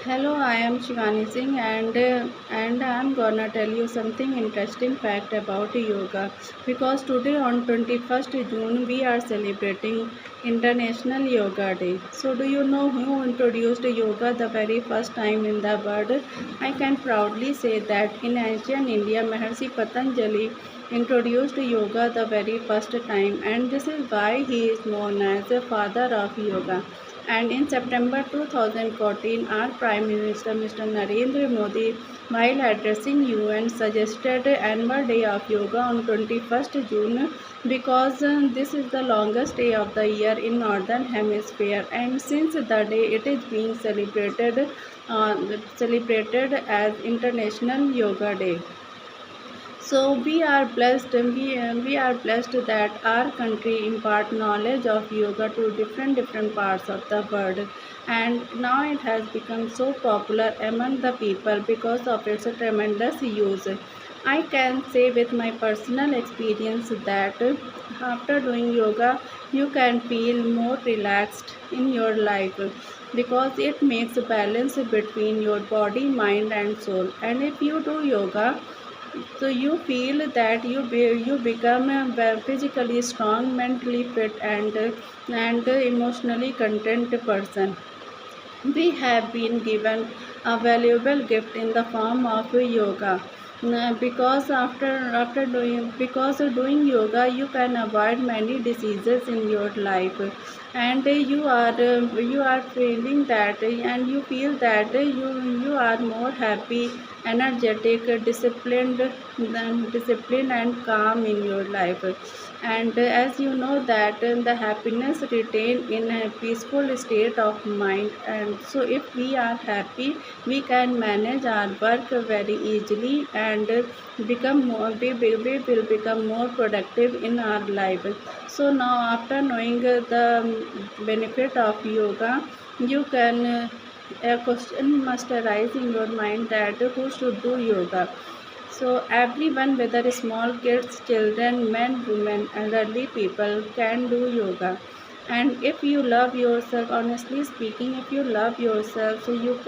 Hello, I am Shivani Singh and I'm gonna tell you something interesting fact about yoga because today on 21st June we are celebrating International Yoga Day. So do you know who introduced yoga the very first time in the world? I can proudly say that in ancient India Maharshi Patanjali introduced yoga the very first time, and this is why he is known as the father of yoga. And in September 2014, our Prime Minister Mr. Narendra Modi, while addressing UN, suggested annual day of yoga on 21st June because this is the longest day of the year in Northern Hemisphere, and since the day it is being celebrated as International Yoga Day. So we are blessed that our country impart knowledge of yoga to different parts of the world, and now it has become so popular among the people because of its tremendous use. I can say with my personal experience that after doing yoga you can feel more relaxed in your life because it makes balance between your body, mind and soul. And if you do yoga, so you feel that you become a physically strong, mentally fit, and emotionally content person. We have been given a valuable gift in the form of yoga. Because because of doing yoga you can avoid many diseases in your life, and you are feeling that and you feel that you are more happy, energetic, disciplined and calm in your life. And as you know that the happiness retained in a peaceful state of mind, and so if we are happy we can manage our work very easily and we will become more productive in our life. So now after knowing the benefit of yoga, you can a question must arise in your mind that who should do yoga. So everyone, whether small kids, children, men, women, elderly people, can do yoga. And if you love yourself, honestly speaking, if you love yourself, so you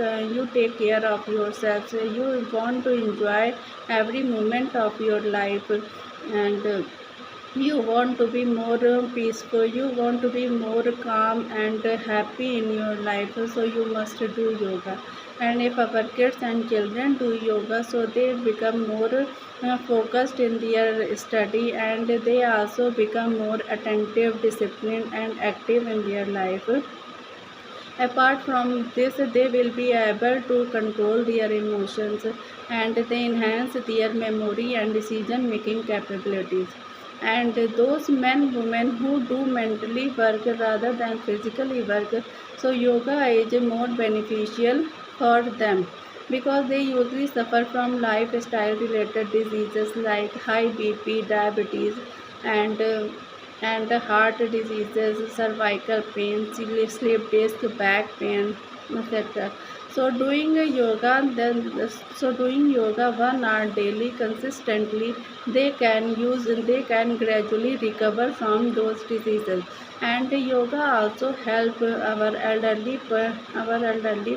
take care of yourself. So you want to enjoy every moment of your life, and you want to be more peaceful, you want to be more calm and happy in your life, so you must do yoga. And if our kids and children do yoga, so they become more focused in their study, and they also become more attentive, disciplined and active in their life. Apart from this, they will be able to control their emotions, and they enhance their memory and decision making capabilities. And those men, women who do mentally work rather than physically work, so yoga is more beneficial for them because they usually suffer from lifestyle related diseases like high BP, diabetes, and heart diseases, cervical pain, sleep disc, back pain, etc. So doing yoga 1 hour daily consistently, they can gradually recover from those diseases. And yoga also help our elderly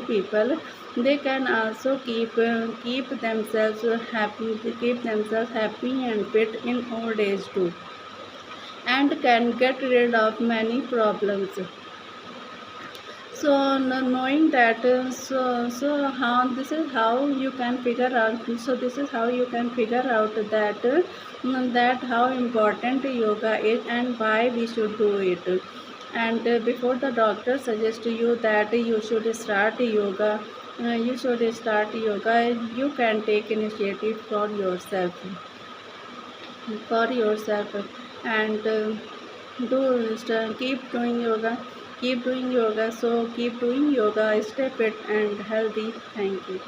people. They can also keep themselves happy and fit in old age too, and can get rid of many problems. So knowing that, how this is how you can figure out. So this is how you can figure out that that how important yoga is and why we should do it. And before the doctor suggests to you that you should start yoga, you can take initiative for yourself, and keep doing yoga, so keep doing yoga, stay fit and healthy. Thank you.